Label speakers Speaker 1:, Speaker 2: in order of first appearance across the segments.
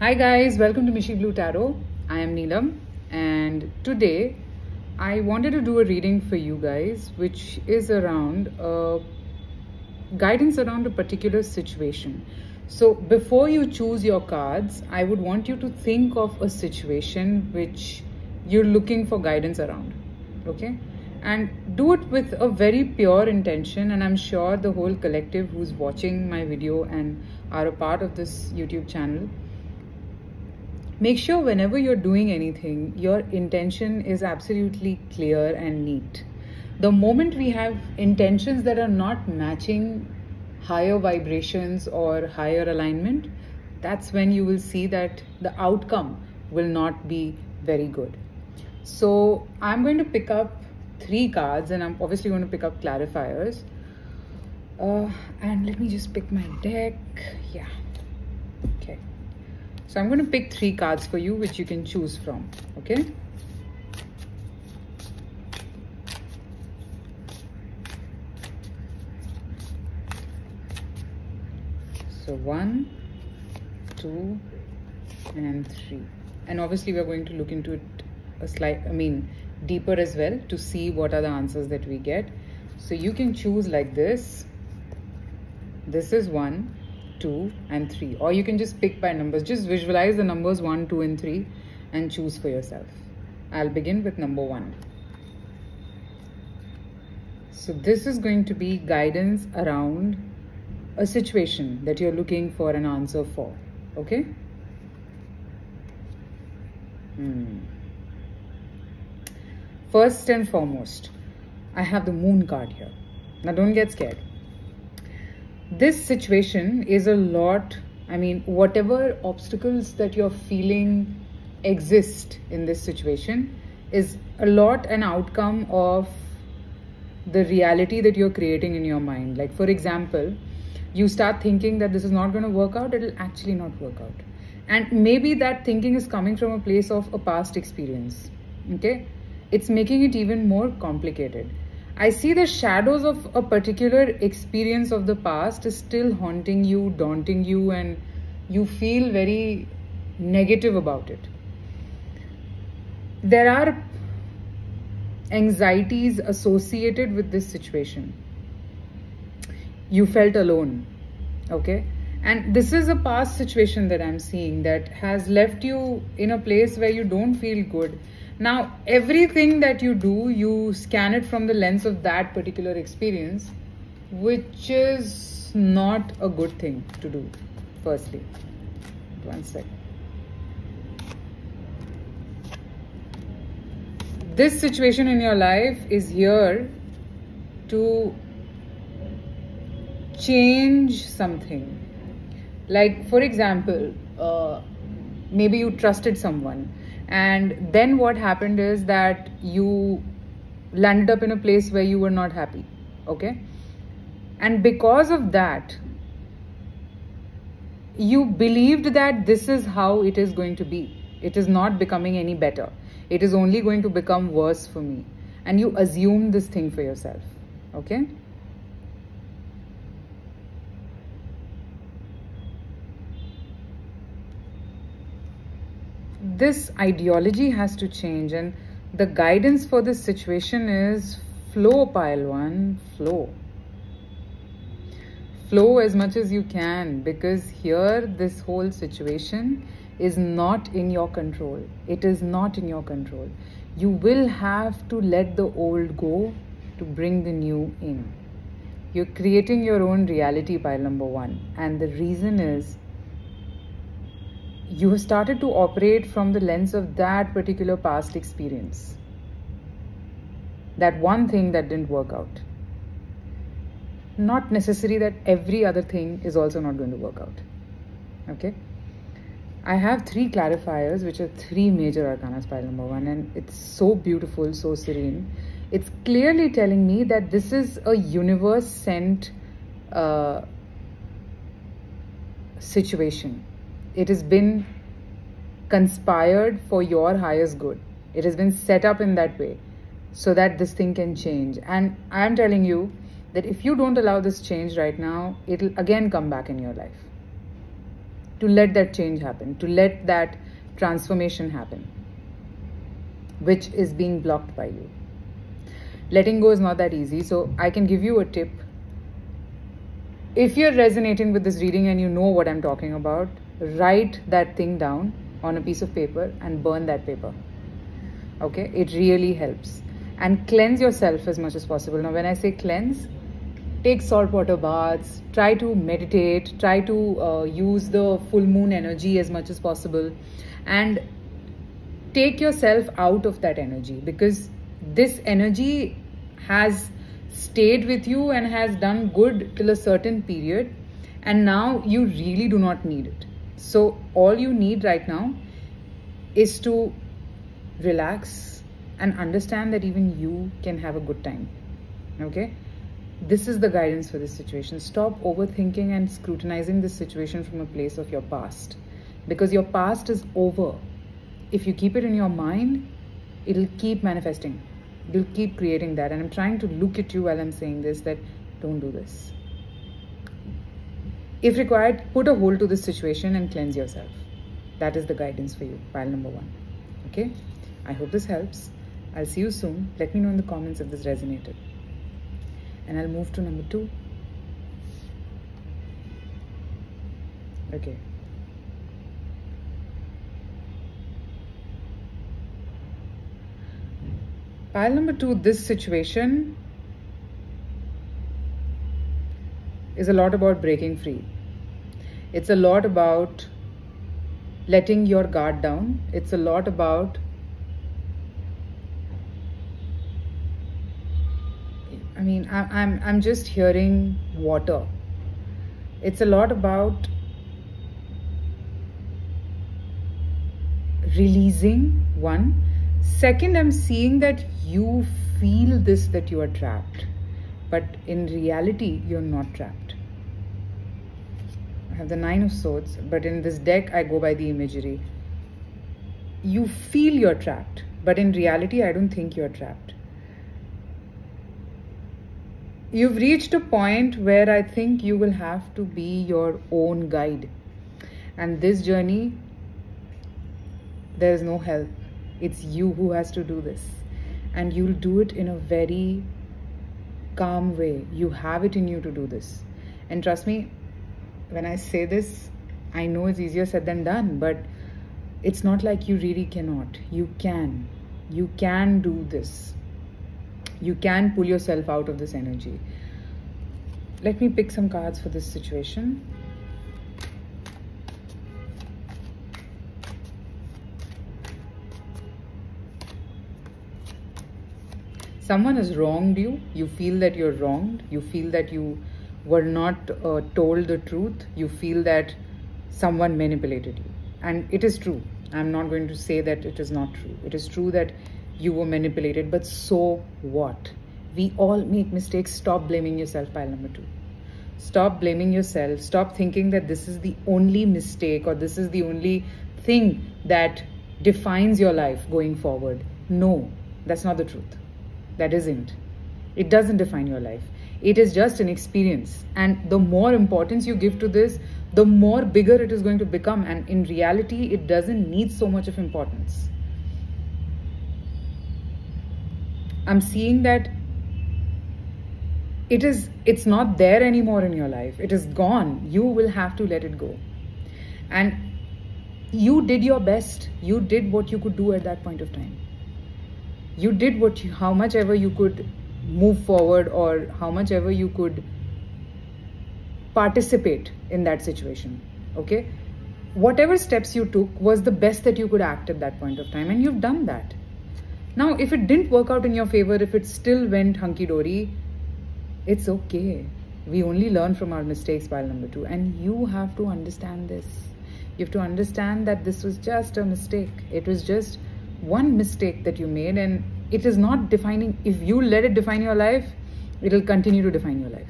Speaker 1: Hi guys, welcome to Mishi Blue Tarot. I am Neelam and today I wanted to do a reading for you guys which is around guidance around a particular situation. So before you choose your cards, I would want you to think of a situation which you're looking for guidance around, okay? And do it with a very pure intention, and I'm sure the whole collective who's watching my video and are a part of this YouTube channel, make sure whenever you're doing anything, your intention is absolutely clear and neat. The moment we have intentions that are not matching higher vibrations or higher alignment, that's when you will see that the outcome will not be very good. So I'm going to pick up 3 cards and I'm obviously going to pick up clarifiers. And let me just pick my deck. Yeah. Okay. So I'm going to pick 3 cards for you which you can choose from, okay? So 1, 2, and 3. And obviously we're going to look into it deeper as well to see what are the answers that we get. So you can choose like this. This is 1, 2 and 3, or you can just pick by numbers. Just visualize the numbers 1, 2 and 3 and choose for yourself. I'll begin with number 1. So this is going to be guidance around a situation that you're looking for an answer for, okay? First and foremost, I have the Moon card here. Now don't get scared. This situation is a lot, whatever obstacles that you're feeling exist in this situation is a lot an outcome of the reality that you're creating in your mind. Like for example, you start thinking that this is not going to work out, it'll actually not work out. And maybe that thinking is coming from a place of a past experience, okay? It's making it even more complicated. I see the shadows of a particular experience of the past is still haunting you, daunting you, and you feel very negative about it. There are anxieties associated with this situation. You felt alone, okay? And this is a past situation that I'm seeing that has left you in a place where you don't feel good. Now, everything that you do, you scan it from the lens of that particular experience, which is not a good thing to do, firstly. One sec. This situation in your life is here to change something. Like, for example, maybe you trusted someone. And then what happened is that you landed up in a place where you were not happy, okay? And because of that, you believed that this is how it is going to be. It is not becoming any better. It is only going to become worse for me. And you assume this thing for yourself, okay? This ideology has to change, and the guidance for this situation is flow, pile 1, flow. Flow as much as you can, because here this whole situation is not in your control. It is not in your control. You will have to let the old go to bring the new in. You're creating your own reality, pile number 1, and the reason is you have started to operate from the lens of that particular past experience. That one thing that didn't work out. Not necessary that every other thing is also not going to work out. Okay? I have 3 clarifiers, which are 3 major arcanas, pile number 1, and it's so beautiful, so serene. It's clearly telling me that this is a universe sent situation. It has been conspired for your highest good. It has been set up in that way so that this thing can change. And I'm telling you that if you don't allow this change right now, it'll again come back in your life to let that change happen, to let that transformation happen, which is being blocked by you. Letting go is not that easy. So I can give you a tip. If you're resonating with this reading and you know what I'm talking about, write that thing down on a piece of paper and burn that paper. Okay? It really helps. And cleanse yourself as much as possible. Now, when I say cleanse, take saltwater baths, try to meditate, try to use the full moon energy as much as possible, and take yourself out of that energy, because this energy has stayed with you and has done good till a certain period, and now you really do not need it. So all you need right now is to relax and understand that even you can have a good time. Okay? This is the guidance for this situation. Stop overthinking and scrutinizing this situation from a place of your past, because your past is over. If you keep it in your mind, it'll keep manifesting. You'll keep creating that. And I'm trying to look at you while I'm saying this, that don't do this. If required, put a hold to this situation and cleanse yourself. That is the guidance for you, pile number 1. Okay? I hope this helps. I'll see you soon. Let me know in the comments if this resonated. And I'll move to number 2. Okay. Pile number 2, this situation is a lot about breaking free. It's a lot about letting your guard down. It's a lot about I'm just hearing water. It's a lot about releasing, one. Second, I'm seeing that you feel this, that you are trapped. But in reality, you're not trapped. I have the 9 of Swords, but in this deck, I go by the imagery. You feel you're trapped, but in reality, I don't think you're trapped. You've reached a point where I think you will have to be your own guide. And this journey, there is no help. It's you who has to do this. And you'll do it in a very calm way. You have it in you to do this. And trust me, when I say this, I know it's easier said than done, but it's not like you really cannot. You can. You can do this. You can pull yourself out of this energy. Let me pick some cards for this situation. Someone has wronged you. You feel that you're wronged. You feel that you were not told the truth. You feel that someone manipulated you. And it is true. I'm not going to say that it is not true. It is true that you were manipulated, but so what? We all make mistakes. Stop blaming yourself, pile number 2. Stop blaming yourself. Stop thinking that this is the only mistake or this is the only thing that defines your life going forward. No, that's not the truth. That isn't. It doesn't define your life. It is just an experience. And the more importance you give to this, the more bigger it is going to become. And in reality, it doesn't need so much of importance. I'm seeing that it's not there anymore in your life. It is gone. You will have to let it go. And you did your best. You did what you could do at that point of time. You did how much ever you could move forward, or how much ever you could participate in that situation. Okay? Whatever steps you took was the best that you could act at that point of time, and you've done that. Now, if it didn't work out in your favor, if it still went hunky-dory, it's okay. We only learn from our mistakes, pile number 2. And you have to understand this. You have to understand that this was just a mistake. It was just one mistake that you made, and it is not defining. If you let it define your life, it will continue to define your life.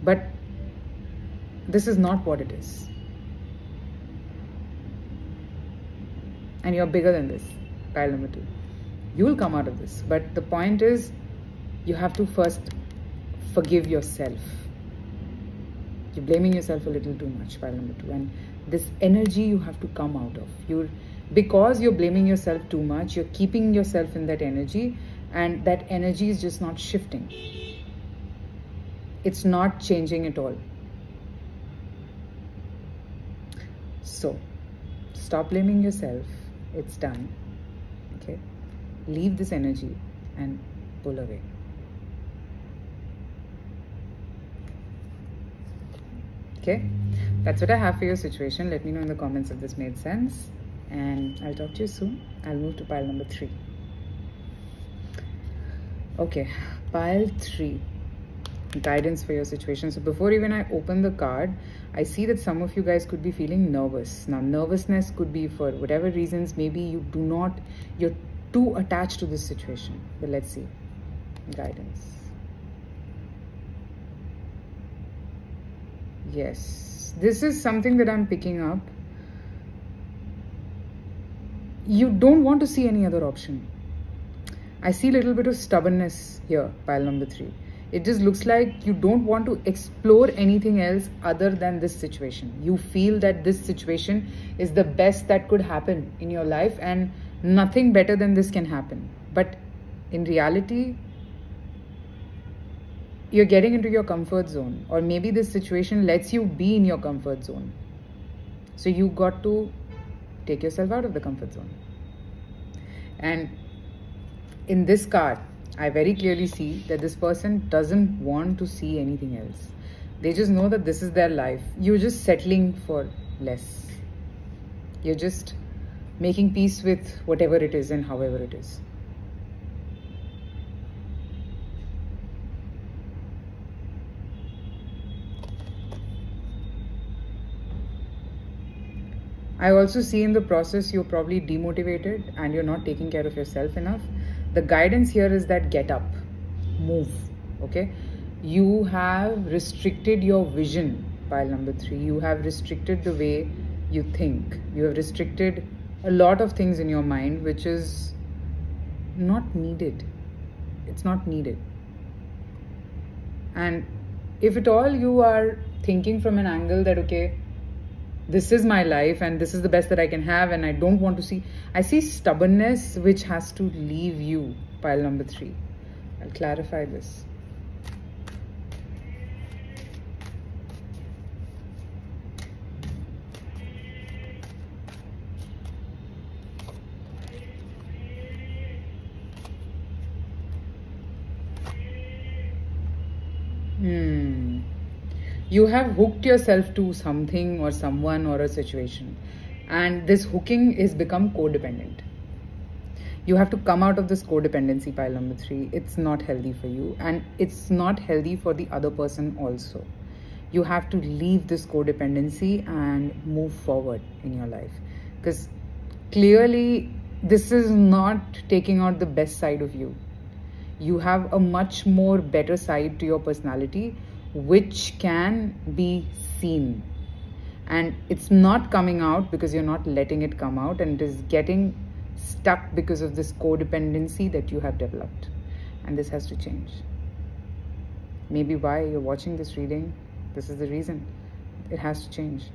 Speaker 1: But this is not what it is. And you're bigger than this, pile number 2. You will come out of this. But the point is, you have to first forgive yourself. You're blaming yourself a little too much, pile number 2. And this energy you have to come out of. Because you're blaming yourself too much, you're keeping yourself in that energy, and that energy is just not shifting. It's not changing at all. So, stop blaming yourself. It's done. Okay? Leave this energy and pull away. Okay? That's what I have for your situation. Let me know in the comments if this made sense. And I'll talk to you soon. I'll move to pile number 3. Okay, pile 3. Guidance for your situation. So before even I open the card, I see that some of you guys could be feeling nervous. Now, nervousness could be for whatever reasons. Maybe you're too attached to this situation. But let's see. Guidance. Yes, this is something that I'm picking up. You don't want to see any other option. I see a little bit of stubbornness here, pile number 3. It just looks like you don't want to explore anything else other than this situation. You feel that this situation is the best that could happen in your life and nothing better than this can happen. But in reality, you're getting into your comfort zone, or maybe this situation lets you be in your comfort zone. So you got to take yourself out of the comfort zone. And in this card, I very clearly see that this person doesn't want to see anything else. They just know that this is their life. You're just settling for less. You're just making peace with whatever it is and however it is. I also see in the process you're probably demotivated and you're not taking care of yourself enough. The guidance here is that get up, move, okay? You have restricted your vision, pile number 3. You have restricted the way you think. You have restricted a lot of things in your mind, which is not needed. It's not needed. And if at all you are thinking from an angle that, okay, this is my life and this is the best that I can have and I don't want to see. I see stubbornness which has to leave you, pile number 3. I'll clarify this. You have hooked yourself to something or someone or a situation, and this hooking is become codependent. You have to come out of this codependency, pile number 3. It's not healthy for you, and it's not healthy for the other person also. You have to leave this codependency and move forward in your life, because clearly this is not taking out the best side of you. You have a much more better side to your personality which can be seen, and it's not coming out because you're not letting it come out, and it is getting stuck because of this codependency that you have developed, and this has to change. Maybe why you're watching this reading, this is the reason. It has to change.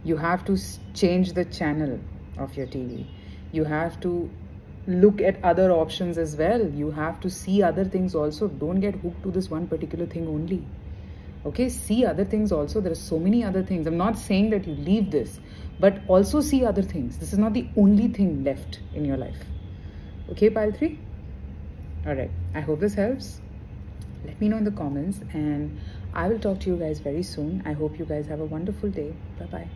Speaker 1: You have to change the channel of your TV. You have to look at other options as well. You have to see other things also. Don't get hooked to this one particular thing only. Okay, see other things also. There are so many other things. I'm not saying that you leave this, but also see other things. This is not the only thing left in your life. Okay, pile 3? All right. I hope this helps. Let me know in the comments, and I will talk to you guys very soon. I hope you guys have a wonderful day. Bye-bye.